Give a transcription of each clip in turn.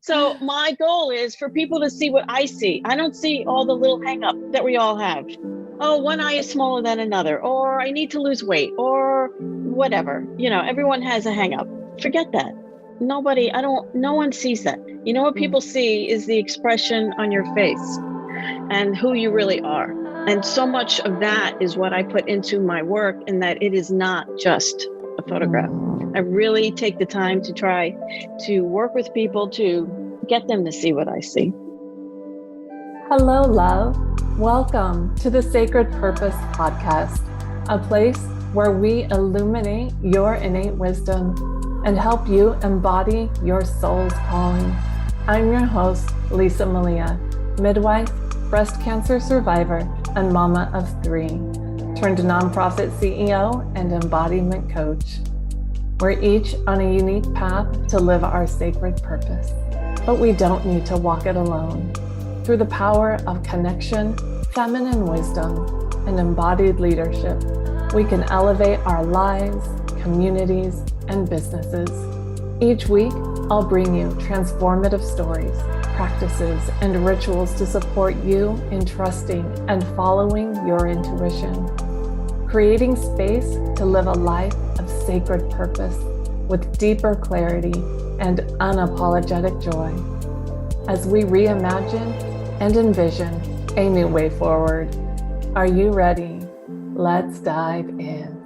So my goal is for people to see what I see. I don't see all the little hang up that we all have. Oh, one eye is smaller than another, or I need to lose weight, or whatever. Everyone has a hang up. Forget that. No one sees that. What people see is the expression on your face and who you really are. And so much of that is what I put into my work, in that it is not just a photograph. I really take the time to try to work with people to get them to see what I see. Hello, love. Welcome to the Sacred Purpose Podcast, a place where we illuminate your innate wisdom and help you embody your soul's calling. I'm your host, Lisa Malia, midwife, breast cancer survivor, and mama of 3, turned nonprofit CEO and embodiment coach. We're each on a unique path to live our sacred purpose, but we don't need to walk it alone. Through the power of connection, feminine wisdom, and embodied leadership, we can elevate our lives, communities, and businesses. Each week, I'll bring you transformative stories, practices, and rituals to support you in trusting and following your intuition, creating space to live a life of sacred purpose with deeper clarity and unapologetic joy as we reimagine and envision a new way forward. Are you ready? Let's dive in.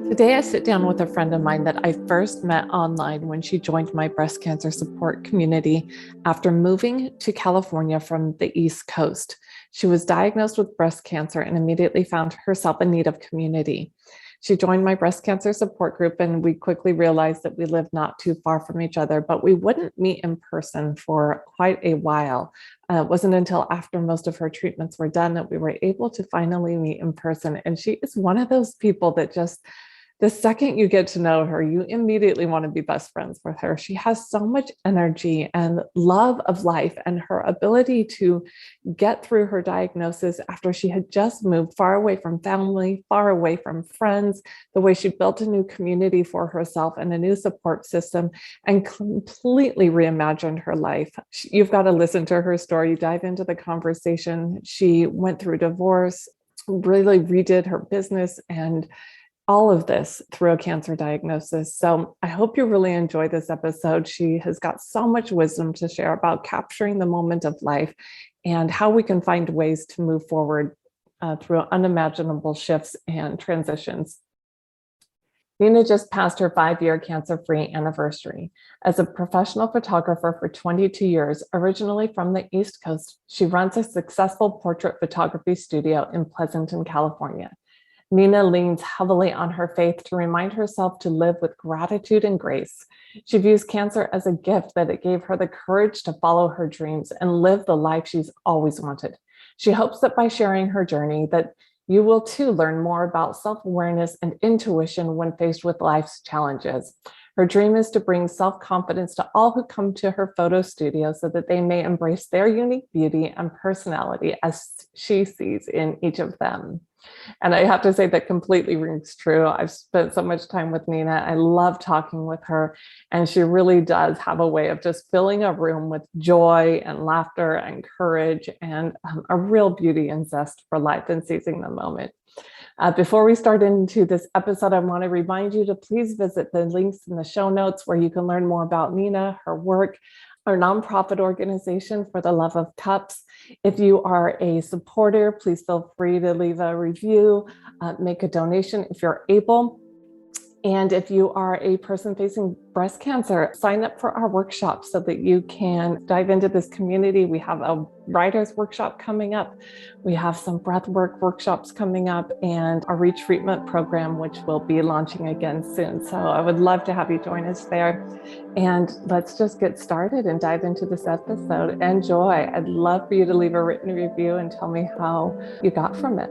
Today, I sit down with a friend of mine that I first met online when she joined my breast cancer support community after moving to California from the East Coast. She was diagnosed with breast cancer and immediately found herself in need of community. She joined my breast cancer support group, and we quickly realized that we lived not too far from each other, but we wouldn't meet in person for quite a while. It wasn't until after most of her treatments were done that we were able to finally meet in person. And she is one of those people that just, the second you get to know her, you immediately want to be best friends with her. She has so much energy and love of life, and her ability to get through her diagnosis after she had just moved far away from family, far away from friends, the way she built a new community for herself and a new support system and completely reimagined her life. You've got to listen to her story, dive into the conversation. She went through divorce, really redid her business, and all of this through a cancer diagnosis. So I hope you really enjoy this episode. She has got so much wisdom to share about capturing the moment of life and how we can find ways to move forward through unimaginable shifts and transitions. Nina just passed her 5-year cancer-free anniversary. As a professional photographer for 22 years, originally from the East Coast, she runs a successful portrait photography studio in Pleasanton, California. Nina leans heavily on her faith to remind herself to live with gratitude and grace. She views cancer as a gift that it gave her the courage to follow her dreams and live the life she's always wanted. She hopes that by sharing her journey, that you will too learn more about self-awareness and intuition when faced with life's challenges. Her dream is to bring self-confidence to all who come to her photo studio so that they may embrace their unique beauty and personality as she sees in each of them. And I have to say that completely rings true. I've spent so much time with Nina. I love talking with her, and she really does have a way of just filling a room with joy and laughter and courage and a real beauty and zest for life and seizing the moment. Before we start into this episode, I want to remind you to please visit the links in the show notes where you can learn more about Nina, her work, our nonprofit organization For the Love of Cups. If you are a supporter, please feel free to leave a review, make a donation if you're able. And if you are a person facing breast cancer, sign up for our workshop so that you can dive into this community. We have a writer's workshop coming up. We have some breathwork workshops coming up and a retreatment program, which will be launching again soon. So I would love to have you join us there. And let's just get started and dive into this episode. Enjoy. I'd love for you to leave a written review and tell me how you got from it.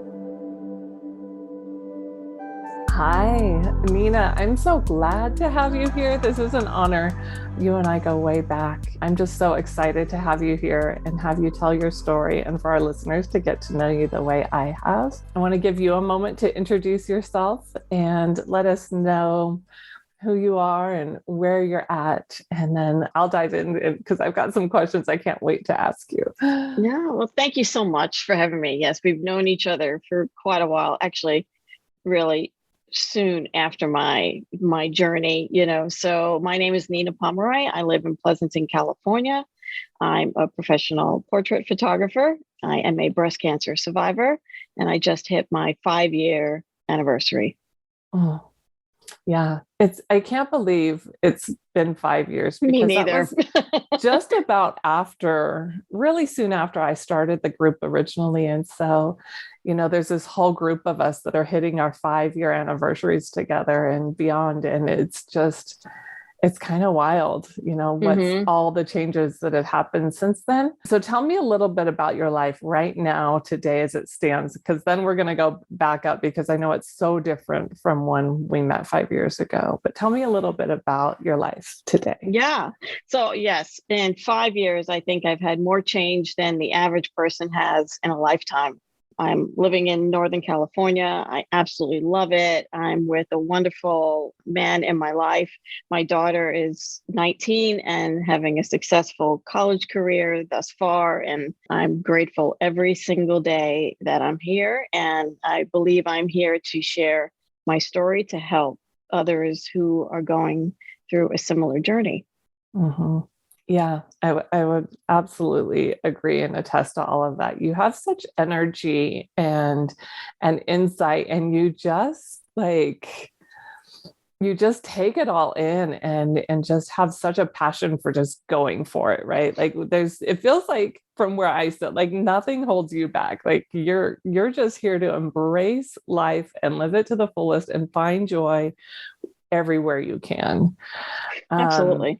Hi, Nina. I'm so glad to have you here. This is an honor. You and I go way back. I'm just so excited to have you here and have you tell your story and for our listeners to get to know you the way I have. I want to give you a moment to introduce yourself and let us know who you are and where you're at. And then I'll dive in because I've got some questions I can't wait to ask you. Yeah, well, thank you so much for having me. Yes, we've known each other for quite a while, actually, really soon after my journey, So my name is Nina Pomeroy. I live in Pleasanton, California. I'm a professional portrait photographer. I am a breast cancer survivor, and I just hit my 5-year anniversary. Oh, yeah. I can't believe it's been 5 years Me because that neither. was just about really soon after I started the group originally. And so, there's this whole group of us that are hitting our 5-year anniversaries together and beyond. And it's kind of wild, what's all the changes that have happened since then. So tell me a little bit about your life right now, today, as it stands, because then we're going to go back up because I know it's so different from when we met 5 years ago. But tell me a little bit about your life today. Yeah. So yes, in 5 years, I think I've had more change than the average person has in a lifetime. I'm living in Northern California. I absolutely love it. I'm with a wonderful man in my life. My daughter is 19 and having a successful college career thus far. And I'm grateful every single day that I'm here. And I believe I'm here to share my story to help others who are going through a similar journey. Mm-hmm. Yeah, I would absolutely agree and attest to all of that. You have such energy and insight, and you just take it all in and just have such a passion for just going for it, right? Like it feels like from where I sit, like nothing holds you back. Like you're just here to embrace life and live it to the fullest and find joy everywhere you can. Absolutely.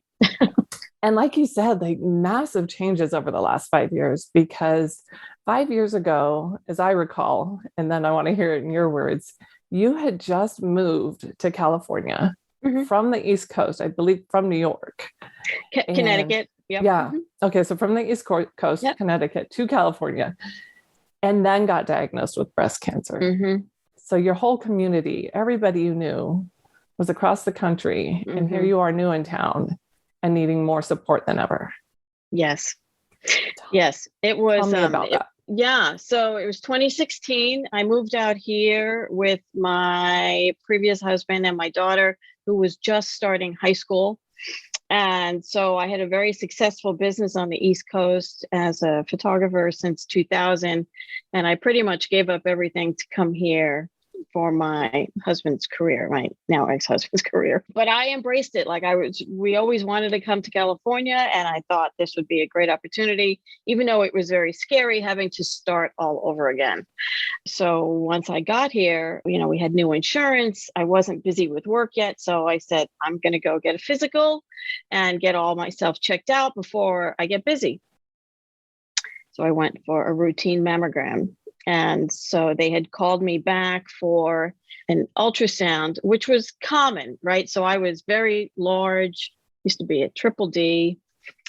And like you said, like massive changes over the last 5 years, because 5 years ago, as I recall, and then I want to hear it in your words, you had just moved to California from the East Coast, I believe from New York. Connecticut. Yep. Yeah. Okay. So from the East Coast, Connecticut to California, and then got diagnosed with breast cancer. So your whole community, everybody you knew was across the country. And here you are new in town and needing more support than ever. Yes. Yes. It was. Tell me about that. Yeah. So it was 2016. I moved out here with my previous husband and my daughter, who was just starting high school. And so I had a very successful business on the East Coast as a photographer since 2000. And I pretty much gave up everything to come here for my husband's career, my now ex-husband's career. But I embraced it. We always wanted to come to California, and I thought this would be a great opportunity, even though it was very scary having to start all over again. So once I got here, we had new insurance. I wasn't busy with work yet. So I said, I'm going to go get a physical and get all myself checked out before I get busy. So I went for a routine mammogram. And so they had called me back for an ultrasound, which was common, right? So I was very large, used to be a triple D.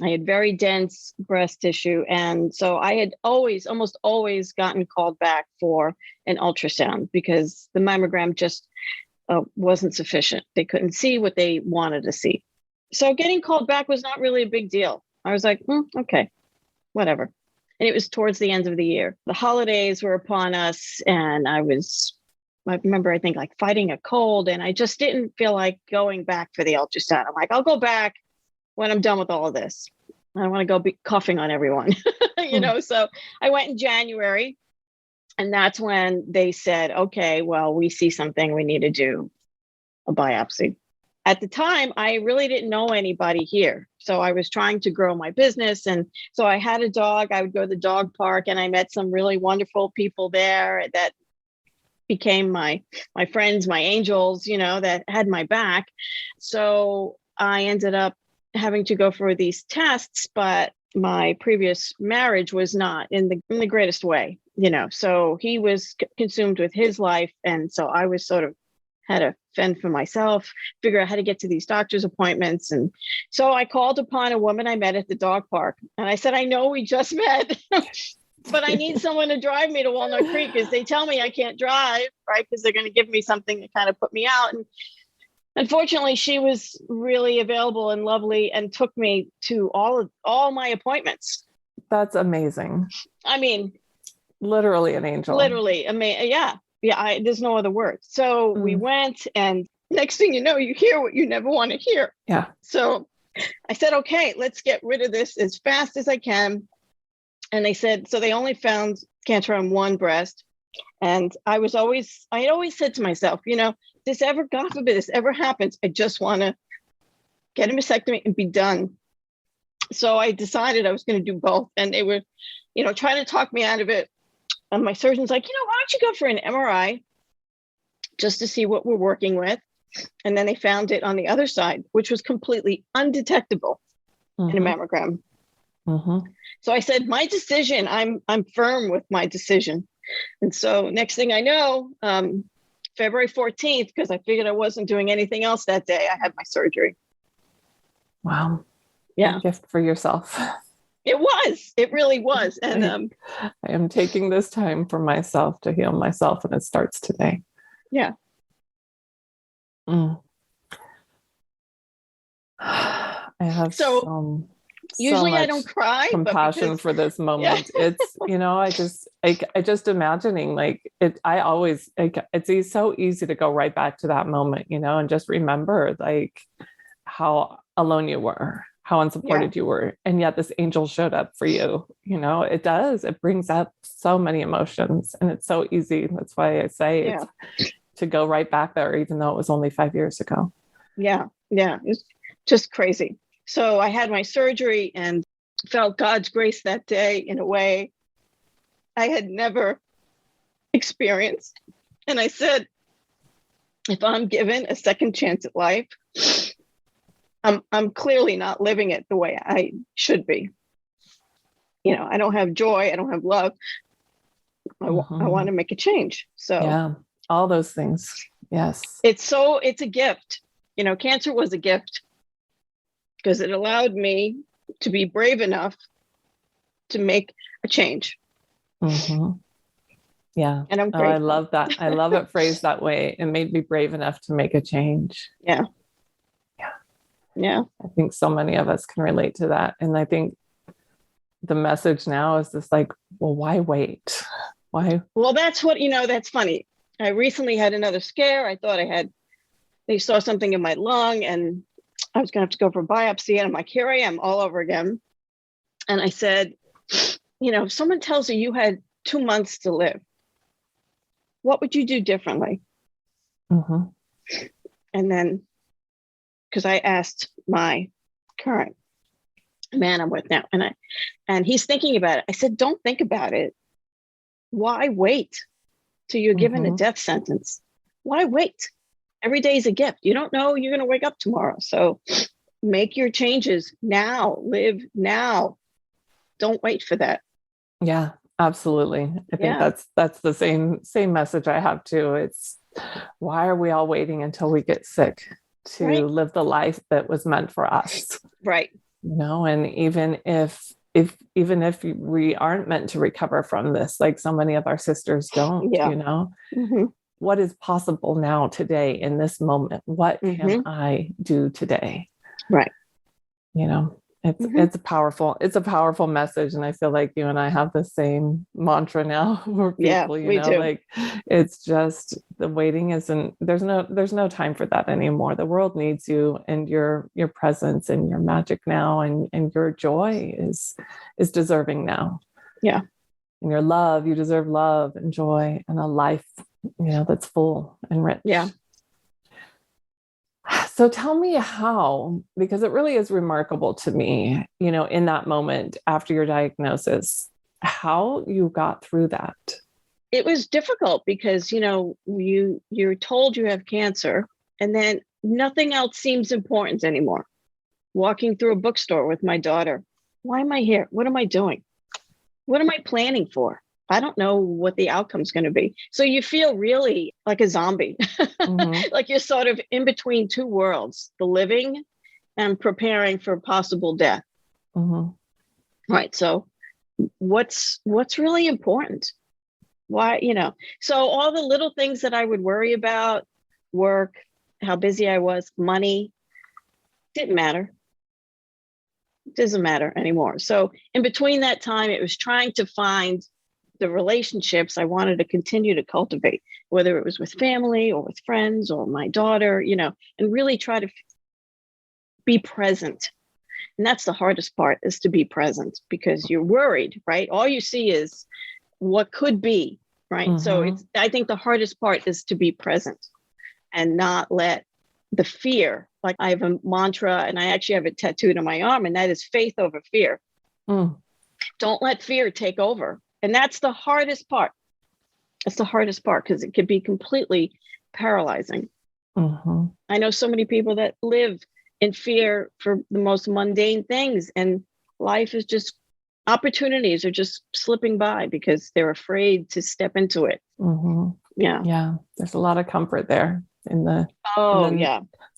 I had very dense breast tissue. And so I had almost always gotten called back for an ultrasound because the mammogram just wasn't sufficient. They couldn't see what they wanted to see. So getting called back was not really a big deal. I was like, okay, whatever. And it was towards the end of the year. The holidays were upon us, and I remember, I think, like fighting a cold, and I just didn't feel like going back for the ultrasound. I'm like, I'll go back when I'm done with all of this. I don't want to go be coughing on everyone, So I went in January, and that's when they said, okay, well, we see something, we need to do a biopsy. At the time, I really didn't know anybody here. So I was trying to grow my business. And so I had a dog. I would go to the dog park, and I met some really wonderful people there that became my friends, my angels, that had my back. So I ended up having to go for these tests, but my previous marriage was not in the greatest way, so he was consumed with his life. And so I was sort of had to fend for myself, figure out how to get to these doctor's appointments. And so I called upon a woman I met at the dog park. And I said, I know we just met, but I need someone to drive me to Walnut Creek because they tell me I can't drive, right? Because they're going to give me something to kind of put me out. Unfortunately, she was really available and lovely and took me to all my appointments. That's amazing. I mean, literally an angel. Literally, yeah. There's no other word. So we went, and next thing you know, you hear what you never want to hear. Yeah. So I said, okay, let's get rid of this as fast as I can. And they said, so they only found cancer on one breast. And I had always said to myself, this ever, God forbid, this ever happens, I just want to get a mastectomy and be done. So I decided I was going to do both. And they were, trying to talk me out of it. And my surgeon's like, why don't you go for an MRI just to see what we're working with? And then they found it on the other side, which was completely undetectable in a mammogram. Mm-hmm. So I said, my decision, I'm firm with my decision. And so next thing I know, February 14th, because I figured I wasn't doing anything else that day, I had my surgery. Wow. Yeah. A gift for yourself. It really was. And I am taking this time for myself to heal myself, and it starts today. Yeah. I have usually much I don't cry. Compassion for this moment. Yeah. It's, I just imagining it's so easy to go right back to that moment, and just remember how alone you were, how unsupported you were. And yet this angel showed up for you. It brings up so many emotions, and it's so easy. That's why I say it's to go right back there, even though it was only 5 years ago. Yeah. Yeah. It's just crazy. So I had my surgery and felt God's grace that day in a way I had never experienced. And I said, if I'm given a second chance at life, I'm clearly not living it the way I should be. I don't have joy. I don't have love. I want to make a change. So yeah, all those things. Yes. It's a gift. Cancer was a gift because it allowed me to be brave enough to make a change. Mm-hmm. Yeah. And I'm grateful. I love that. I love it phrased that way. It made me brave enough to make a change. Yeah. Yeah. Yeah. I think so many of us can relate to that. And I think the message now is just well, why wait? Why? Well, that's what, that's funny. I recently had another scare. I thought they saw something in my lung and I was going to have to go for a biopsy. And I'm like, here I am all over again. And I said, if someone tells you had 2 months to live, what would you do differently? Mm-hmm. And then, because I asked my current man I'm with now, and he's thinking about it. I said, don't think about it. Why wait till you're given a death sentence? Why wait? Every day is a gift. You don't know you're going to wake up tomorrow. So make your changes now. Live now. Don't wait for that. Yeah, absolutely. I think that's the same message I have too. It's why are we all waiting until we get sick to live the life that was meant for us? Right. And even if we aren't meant to recover from this, like so many of our sisters don't, what is possible now today in this moment? What can I do today? Right. It's a powerful message. And I feel like you and I have the same mantra now for people, we do. It's just the waiting there's no time for that anymore. The world needs you and your presence and your magic now, and your joy is deserving now. Yeah. And your love, you deserve love and joy and a life, that's full and rich. Yeah. So tell me how, because it really is remarkable to me, in that moment after your diagnosis, how you got through that. It was difficult because, you're told you have cancer and then nothing else seems important anymore. Walking through a bookstore with my daughter. Why am I here? What am I doing? What am I planning for? I don't know what the outcome's going to be. So you feel really like a zombie, like you're sort of in between two worlds, the living and preparing for possible death. Mm-hmm. Right. So what's really important? Why, so all the little things that I would worry about, work, how busy I was, money, didn't matter. Doesn't matter anymore. So in between that time, it was trying to find the relationships I wanted to continue to cultivate, whether it was with family or with friends or my daughter, and really try to be present. And that's the hardest part, is to be present, because you're worried, right? All you see is what could be, right? So I think the hardest part is to be present and not let the fear, like I have a mantra, and I actually have it tattooed on my arm, and that is faith over fear. Don't let fear take over. And that's the hardest part. That's the hardest part, because it could be completely paralyzing. I know so many people that live in fear for the most mundane things, and life is just, opportunities are just slipping by because they're afraid to step into it. Yeah. There's a lot of comfort there in the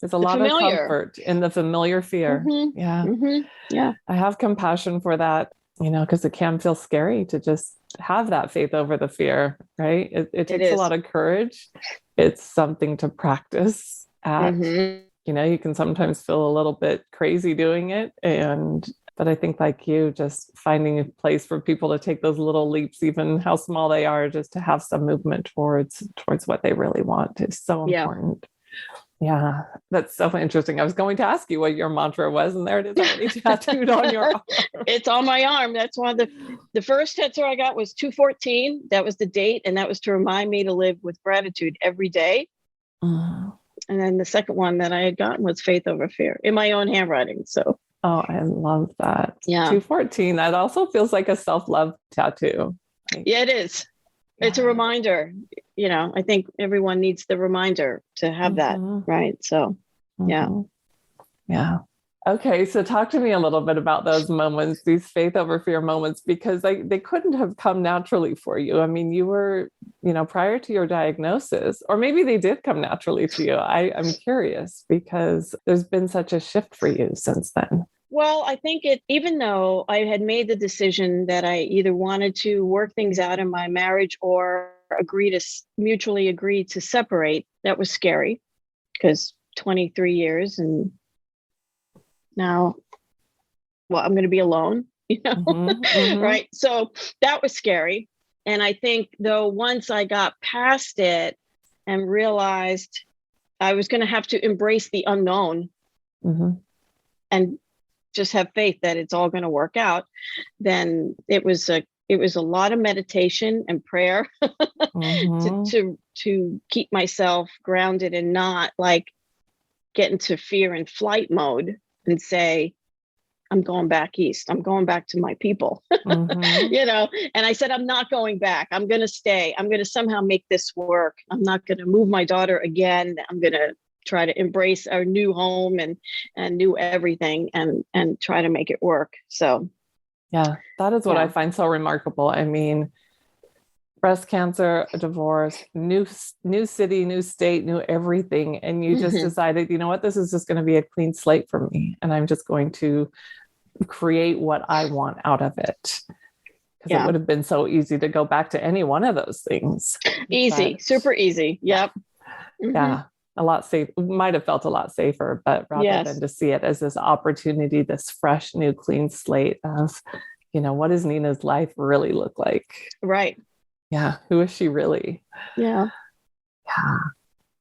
there's a lot familiar. of comfort in the familiar fear. Yeah. I have compassion for that, because it can feel scary to just have that faith over the fear, right? It takes a lot of courage. It's something to practice at. You can sometimes feel a little bit crazy doing it, but I think, like you, just finding a place for people to take those little leaps, even how small they are, just to have some movement towards what they really want, is so important. Yeah, that's so interesting. I was going to ask you what your mantra was, and there it is already tattooed on your arm. It's on my arm. That's one of the first tattoo I got was 2/14. That was the date, and that was to remind me to live with gratitude every day. And then the second one that I had gotten was faith over fear, in my own handwriting. So. Oh, I love that. Yeah. 2/14. That also feels like a self-love tattoo. Yeah, it is. Yeah. It's a reminder. I think everyone needs the reminder to have that. Right. So, yeah. Okay. So talk to me a little bit about those moments, these faith over fear moments, because they couldn't have come naturally for you. I mean, you were, prior to your diagnosis, or maybe they did come naturally to you. I'm curious, because there's been such a shift for you since then. Well, I think even though I had made the decision that I either wanted to work things out in my marriage or mutually agree to separate, that was scary, because 23 years and now, I'm going to be alone, right? So that was scary. And I think, though, once I got past it and realized I was going to have to embrace the unknown and just have faith that it's all going to work out, then it was a lot of meditation and prayer to keep myself grounded and not get into fear and flight mode and say, I'm going back east. I'm going back to my people, and I said, I'm not going back. I'm going to stay. I'm going to somehow make this work. I'm not going to move my daughter again. I'm going to try to embrace our new home and new everything and try to make it work. So. Yeah, that is what I find so remarkable. I mean, breast cancer, a divorce, new city, new state, new everything. And you just decided, you know what, this is just going to be a clean slate for me. And I'm just going to create what I want out of it. Because it would have been so easy to go back to any one of those things. Easy, super easy. Yep. Yeah. A lot safe, might have felt a lot safer, but rather than to see it as this opportunity, this fresh, new, clean slate of, what does Nina's life really look like? Right. Yeah. Who is she really? Yeah.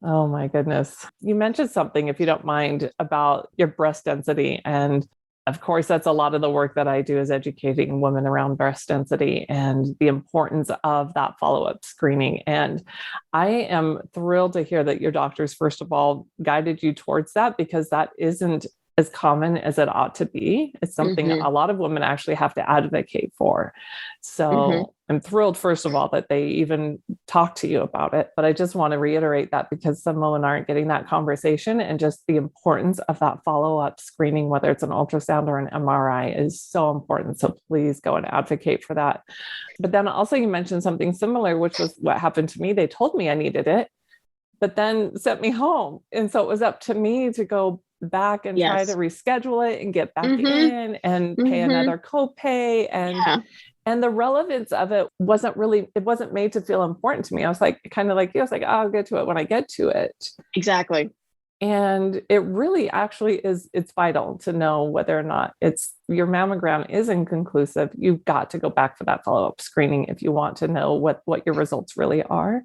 Oh my goodness. You mentioned something, if you don't mind, about your breast density. And of course, that's a lot of the work that I do, is educating women around breast density and the importance of that follow-up screening. And I am thrilled to hear that your doctors, first of all, guided you towards that, because that isn't as common as it ought to be. It's something a lot of women actually have to advocate for. So I'm thrilled, first of all, that they even talk to you about it. But I just want to reiterate that, because some women aren't getting that conversation, and just the importance of that follow-up screening, whether it's an ultrasound or an MRI, is so important. So please go and advocate for that. But then also you mentioned something similar, which was what happened to me. They told me I needed it, but then sent me home. And so it was up to me to go back and try to reschedule it and get back in and pay another copay. And the relevance of it wasn't made to feel important to me. I was like, kind of like you, I was like, I'll get to it when I get to it. Exactly. And it really actually it's vital to know whether or not your mammogram is inconclusive. You've got to go back for that follow-up screening if you want to know what your results really are.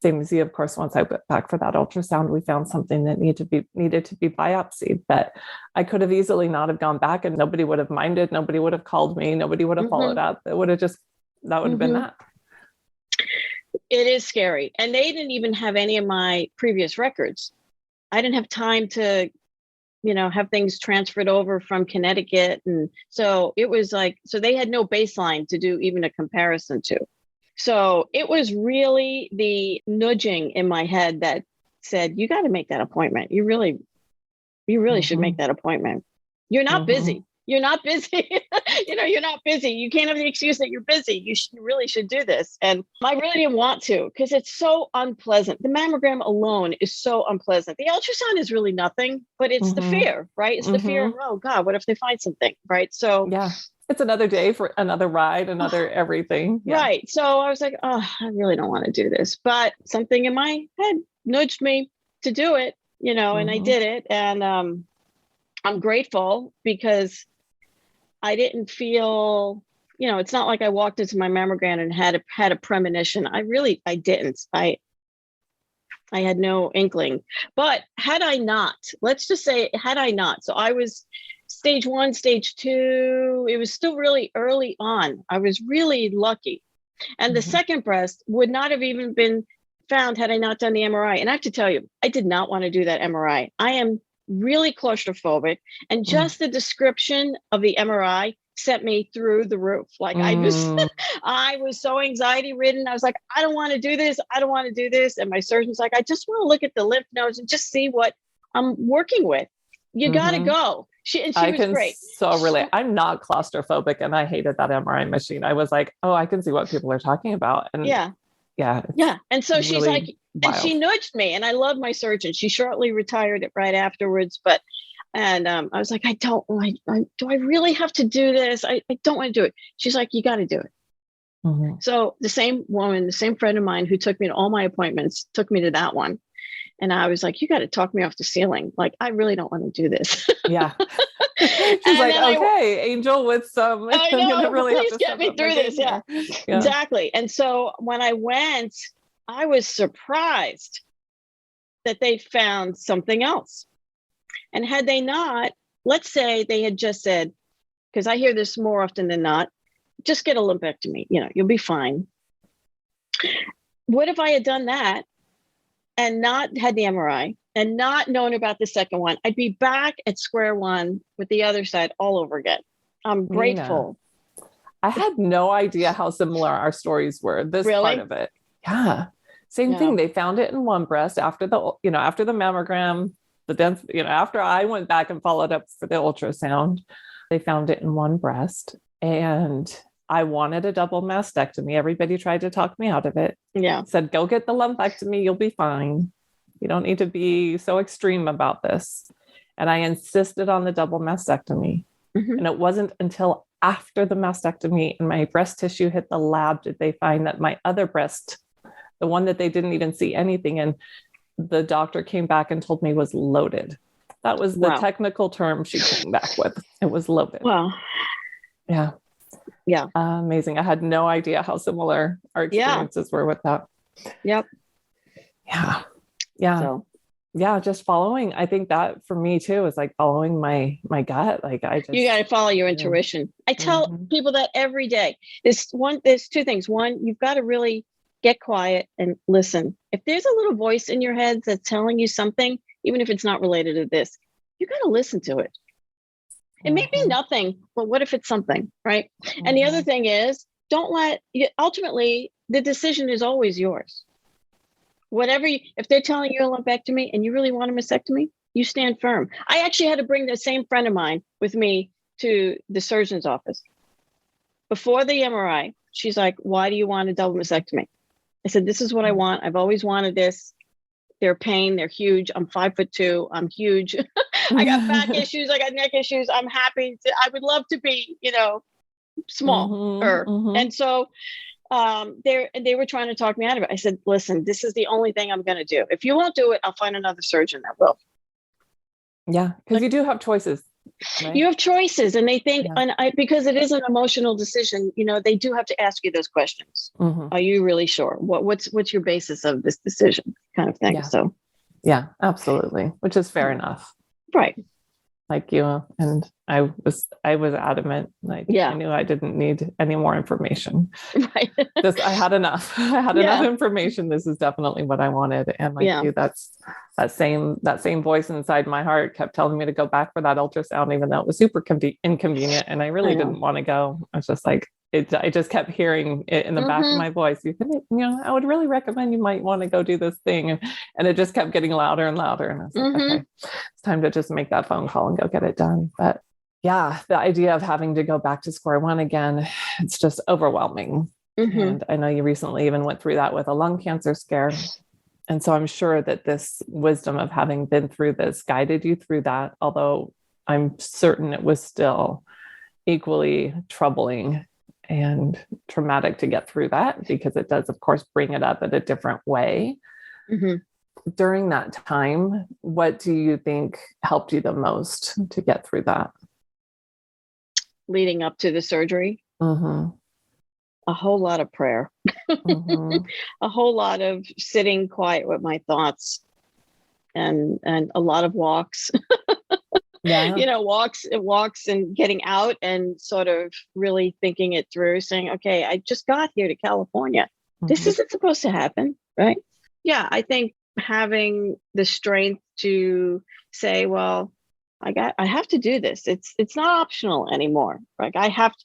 Same as you, of course, once I went back for that ultrasound, we found something that needed to be biopsied. But I could have easily not have gone back and nobody would have minded. Nobody would have called me. Nobody would have followed up. That would have been that. It is scary. And they didn't even have any of my previous records. I didn't have time to, have things transferred over from Connecticut. And so it was so they had no baseline to do even a comparison to. So it was really the nudging in my head that said, you got to make that appointment. You really should make that appointment. You're not busy. You're not busy. You're not busy. You can't have the excuse that you're busy. You really should do this. And I really didn't want to because it's so unpleasant. The mammogram alone is so unpleasant. The ultrasound is really nothing, but it's the fear, right? It's the fear of, oh God, what if they find something, right? So yeah. It's another day for another ride, another everything. Yeah. Right. So I was like, oh, I really don't want to do this. But something in my head nudged me to do it, and I did it. And I'm grateful because I didn't feel, it's not like I walked into my mammogram and had a premonition. I didn't. I had no inkling. But had I not, let's just say, so I was stage 1, stage 2, it was still really early on. I was really lucky. And the second breast would not have even been found had I not done the MRI. And I have to tell you, I did not want to do that MRI. I am really claustrophobic. And just the description of the MRI sent me through the roof. Like I was so anxiety ridden. I was like, I don't want to do this. I don't want to do this. And my surgeon's like, I just want to look at the lymph nodes and just see what I'm working with. You got to go. She was great. So really, I'm not claustrophobic and I hated that MRI machine. I was like, oh, I can see what people are talking about. And yeah. And so she's really like, wild. And she nudged me, and I love my surgeon. She shortly retired it right afterwards. But, I was like, do I really have to do this? I don't want to do it. She's like, you got to do it. So the same woman, the same friend of mine who took me to all my appointments, took me to that one. And I was like, you got to talk me off the ceiling. Like, I really don't want to do this. Yeah. She's like, okay, Angel, with some, I know, really please get me through this. Yeah, exactly. And so when I went, I was surprised that they found something else. And had they not, let's say they had just said, because I hear this more often than not, just get a lumpectomy, you'll be fine. What if I had done that and not had the MRI and not known about the second one? I'd be back at square one with the other side all over again. I'm grateful. I had no idea how similar our stories were. This part of it. Yeah. Same thing. They found it in one breast after the mammogram, after I went back and followed up for the ultrasound, they found it in one breast. And I wanted a double mastectomy. Everybody tried to talk me out of it. Yeah. Said, go get the lumpectomy. You'll be fine. You don't need to be so extreme about this. And I insisted on the double mastectomy. And it wasn't until after the mastectomy and my breast tissue hit the lab did they find that my other breast, the one that they didn't even see anything in, the doctor came back and told me was loaded. That was the technical term she came back with. It was loaded. Wow. Yeah. Yeah. Amazing. I had no idea how similar our experiences were with that. Yep. Yeah. Yeah. So. Yeah. Just following. I think that for me too, is like following my gut. Like you got to follow your intuition. I tell people that every day. There's two things. One, you've got to really get quiet and listen. If there's a little voice in your head that's telling you something, even if it's not related to this, you got to listen to it. It may be nothing, but what if it's something, right? And the other thing is, ultimately, the decision is always yours. If they're telling you a lumpectomy and you really want a mastectomy, you stand firm. I actually had to bring the same friend of mine with me to the surgeon's office. Before the MRI, she's like, why do you want a double mastectomy? I said, this is what I want. I've always wanted this. They're pain. They're huge. I'm 5'2". I'm huge. I got back issues. I got neck issues. I'm happy. I would love to be, smaller. And so they were trying to talk me out of it. I said, listen, this is the only thing I'm going to do. If you won't do it, I'll find another surgeon that will. Yeah. Because you do have choices, right? You have choices, and they think, Yeah. because it is an emotional decision, they do have to ask you those questions. Are you really sure? What's your basis of this decision, kind of thing? Yeah. So, yeah, absolutely. Which is fair enough. right. Like you, and I was adamant. Like, Yeah. I knew I didn't need any more information. Right. I had enough. I had enough Yeah. information. This is definitely what I wanted. And like Yeah. you, that same voice inside my heart kept telling me to go back for that ultrasound, even though it was super inconvenient. And I really didn't want to go. I was just like, I just kept hearing it in the back of my voice. I would really recommend you might want to go do this thing. And it just kept getting louder and louder. And I was like, okay, it's time to just make that phone call and go get it done. But yeah, the idea of having to go back to square one again, it's just overwhelming. And I know you recently even went through that with a lung cancer scare. And so I'm sure that this wisdom of having been through this guided you through that, although I'm certain it was still equally troubling and traumatic to get through that, because it does, of course, bring it up in a different way. During that time, what do you think helped you the most to get through that? Leading up to the surgery, a whole lot of prayer, a whole lot of sitting quiet with my thoughts, and a lot of walks. Walks and getting out and sort of really thinking it through, saying, okay, I just got here to California. This isn't supposed to happen, right? Yeah, I think having the strength to say, well, I have to do this. It's not optional anymore. Like I have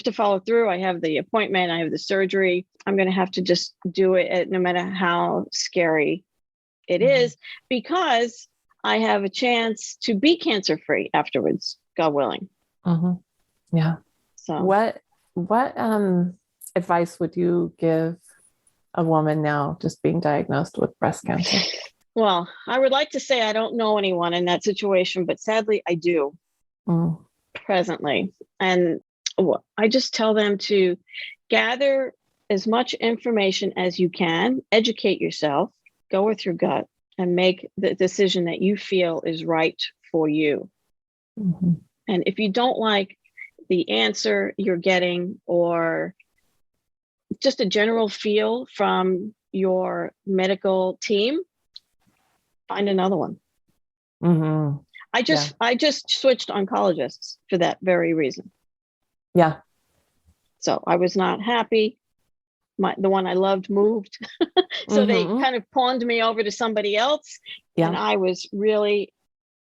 to follow through. I have the appointment, I have the surgery. I'm going to have to just do it, no matter how scary it is, because I have a chance to be cancer-free afterwards, God willing. Yeah. So what advice would you give a woman now just being diagnosed with breast cancer? Well, I would like to say I don't know anyone in that situation, but sadly I do presently. And I just tell them to gather as much information as you can, educate yourself, go with your gut, and make the decision that you feel is right for you. And if you don't like the answer you're getting, or just a general feel from your medical team, find another one. I just switched oncologists for that very reason. Yeah. So I was not happy. The one I loved moved. So they kind of pawned me over to somebody else. And I was really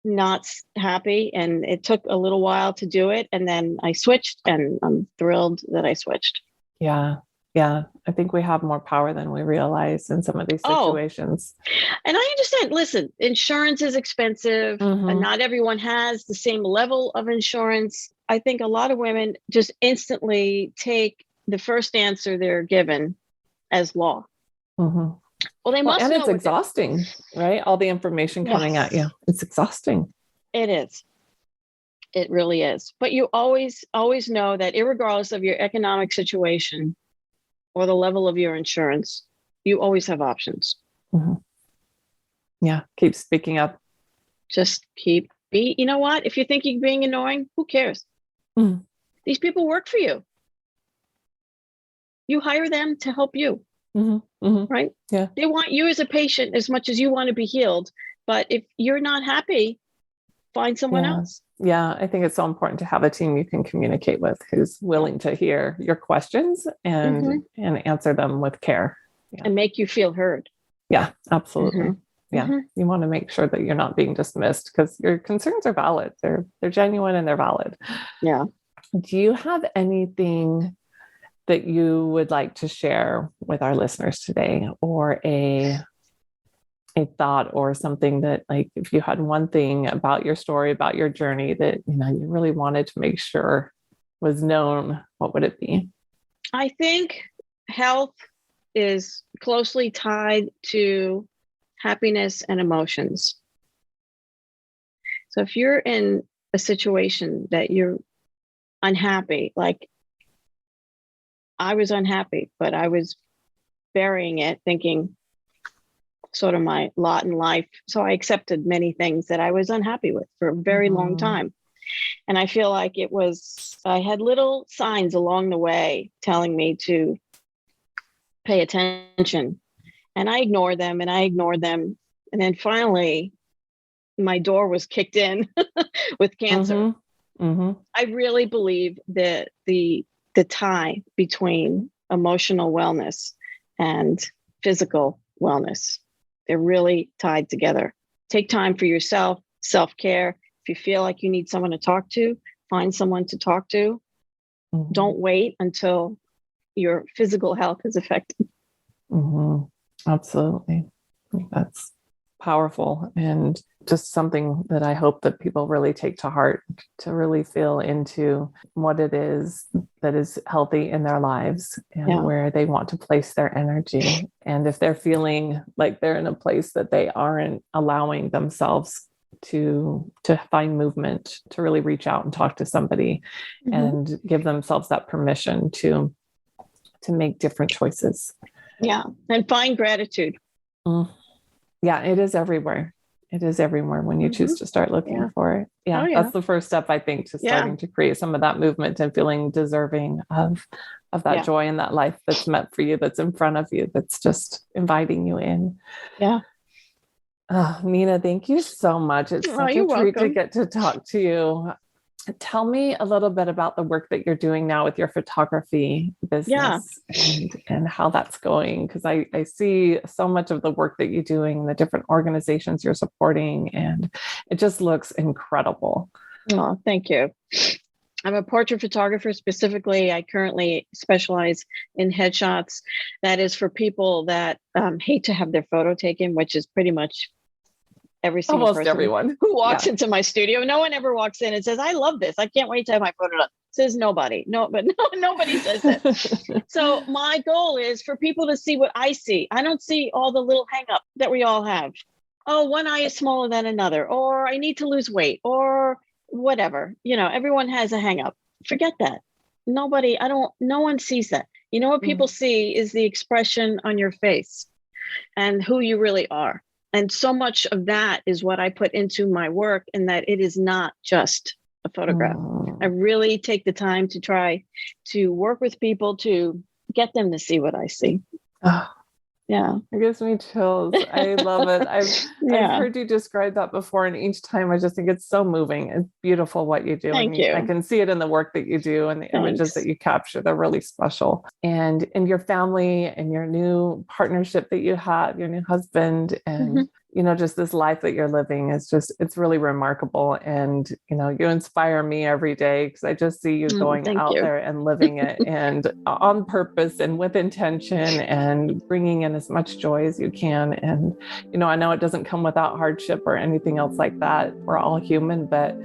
not happy. And it took a little while to do it. And then I switched, and I'm thrilled that I switched. Yeah. Yeah. I think we have more power than we realize in some of these situations. And I understand. Listen, insurance is expensive, and not everyone has the same level of insurance. I think a lot of women just instantly take the first answer they're given as law. Well, they must and know. It's exhausting, right? All the information coming at you. It's exhausting. It is. It really is. But you always know that irregardless of your economic situation or the level of your insurance, you always have options. Yeah. Keep speaking up. Just you know what? If you think you're being annoying, who cares? These people work for you. You hire them to help you. Right? Yeah. They want you as a patient as much as you want to be healed. But if you're not happy, find someone else. Yeah. I think it's so important to have a team you can communicate with, who's willing to hear your questions and answer them with care. And make you feel heard. Yeah, absolutely. Yeah. You want to make sure that you're not being dismissed, because your concerns are valid. They're genuine and they're valid. Yeah. Do you have anything that you would like to share with our listeners today, or a thought or something that, like, if you had one thing about your story, about your journey that, you really wanted to make sure was known, what would it be? I think health is closely tied to happiness and emotions. So if you're in a situation that you're unhappy, like I was unhappy, but I was burying it, thinking sort of my lot in life. So I accepted many things that I was unhappy with for a very long time. And I feel like I had little signs along the way telling me to pay attention. And I ignored them and I ignored them. And then finally, my door was kicked in with cancer. I really believe that the tie between emotional wellness and physical wellness, they're really tied together. Take time for yourself, self-care. If you feel like you need someone to talk to, find someone to talk to. Don't wait until your physical health is affected. Absolutely. That's powerful, and just something that I hope that people really take to heart, to really feel into what it is that is healthy in their lives and where they want to place their energy. And if they're feeling like they're in a place that they aren't allowing themselves to find movement, to really reach out and talk to somebody and give themselves that permission to make different choices. Yeah. And find gratitude. Yeah, it is everywhere. It is everywhere when you choose to start looking for it. Yeah, that's the first step, I think, to starting to create some of that movement and feeling deserving of that joy and that life that's meant for you, that's in front of you, that's just inviting you in. Yeah. Nina, thank you so much. It's such a treat to get to talk to you. Tell me a little bit about the work that you're doing now with your photography business and how that's going. Because I see so much of the work that you're doing, the different organizations you're supporting, and it just looks incredible. Oh, thank you. I'm a portrait photographer specifically. I currently specialize in headshots. That is for people that hate to have their photo taken, which is pretty much almost everyone who walks into my studio. No one ever walks in and says, I love this. I can't wait to have my photo done. Says nobody. Nobody says that. So my goal is for people to see what I see. I don't see all the little hang up that we all have. Oh, one eye is smaller than another, or I need to lose weight, or whatever. Everyone has a hang up. Forget that. No one sees that. What people see is the expression on your face and who you really are. And so much of that is what I put into my work, and that it is not just a photograph. I really take the time to try to work with people to get them to see what I see. Yeah. It gives me chills. I love it. I've heard you describe that before, and each time I just think it's so moving. It's beautiful what you do. Thank you. I can see it in the work that you do and the images that you capture. They're really special. And in your family and your new partnership that you have, your new husband, and just this life that you're living is it's really remarkable. And, you inspire me every day, because I just see you going out there and living it and on purpose and with intention and bringing in as much joy as you can. And, I know it doesn't come without hardship or anything else like that. We're all human, but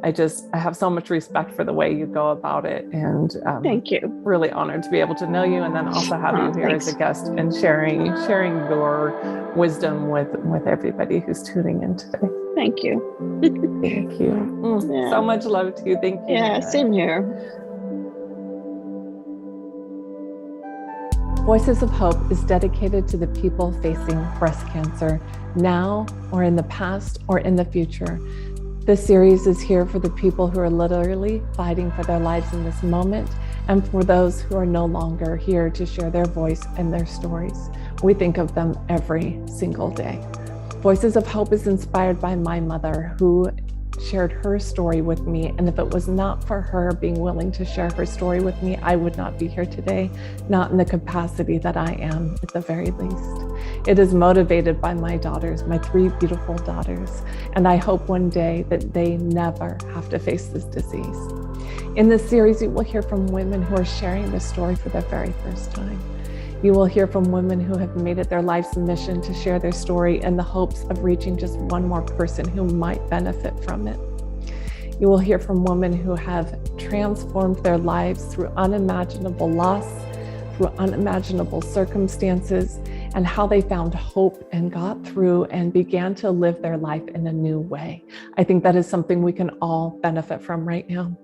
I have so much respect for the way you go about it. And thank you. Really honored to be able to know you, and then also have you here as a guest and sharing your wisdom with everybody who's tuning in today. Thank you. Thank you. So much love to you. Thank you. Yeah, same here. Voices of Hope is dedicated to the people facing breast cancer now, or in the past, or in the future. This series is here for the people who are literally fighting for their lives in this moment, and for those who are no longer here to share their voice and their stories. We think of them every single day. Voices of Hope is inspired by my mother, who shared her story with me. And if it was not for her being willing to share her story with me, I would not be here today, not in the capacity that I am, at the very least. It is motivated by my daughters, my 3 beautiful daughters, and I hope one day that they never have to face this disease. In this series, you will hear from women who are sharing this story for the very first time. You will hear from women who have made it their life's mission to share their story in the hopes of reaching just one more person who might benefit from it. You will hear from women who have transformed their lives through unimaginable loss, through unimaginable circumstances, and how they found hope and got through and began to live their life in a new way. I think that is something we can all benefit from right now.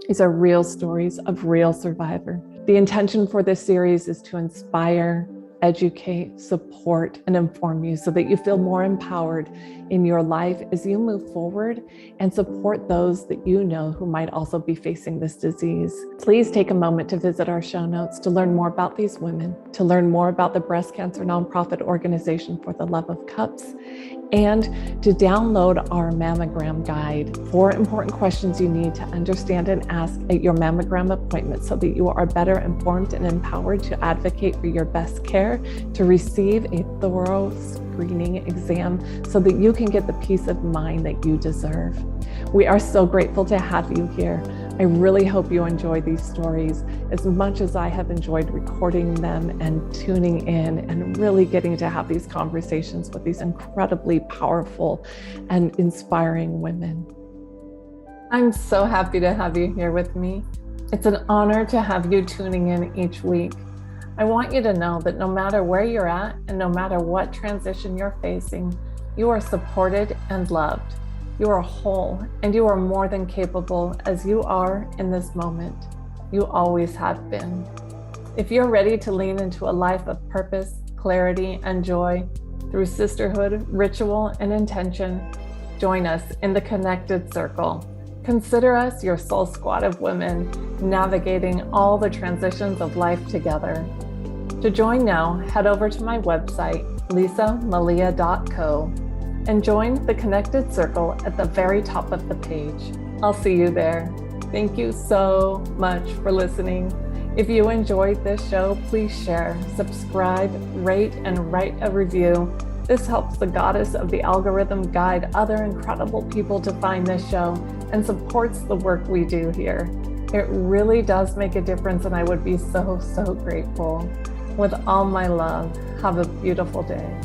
These are real stories of real survivors. The intention for this series is to inspire, educate, support, and inform you so that you feel more empowered in your life as you move forward and support those that you know who might also be facing this disease. Please take a moment to visit our show notes to learn more about these women, to learn more about the breast cancer nonprofit organization For the Love of Cups, and to download our mammogram guide. 4 important questions you need to understand and ask at your mammogram appointment so that you are better informed and empowered to advocate for your best care, to receive a thorough screening exam so that you can get the peace of mind that you deserve. We are so grateful to have you here. I really hope you enjoy these stories as much as I have enjoyed recording them and tuning in and really getting to have these conversations with these incredibly powerful and inspiring women. I'm so happy to have you here with me. It's an honor to have you tuning in each week. I want you to know that no matter where you're at and no matter what transition you're facing, you are supported and loved. You are whole and you are more than capable as you are in this moment. You always have been. If you're ready to lean into a life of purpose, clarity, and joy through sisterhood, ritual, and intention, join us in the Connected Circle. Consider us your soul squad of women navigating all the transitions of life together. To join now, head over to my website, lisamalia.co, and join the Connected Circle at the very top of the page. I'll see you there. Thank you so much for listening. If you enjoyed this show, please share, subscribe, rate, and write a review. This helps the goddess of the algorithm guide other incredible people to find this show and supports the work we do here. It really does make a difference, and I would be so, so grateful. With all my love, have a beautiful day.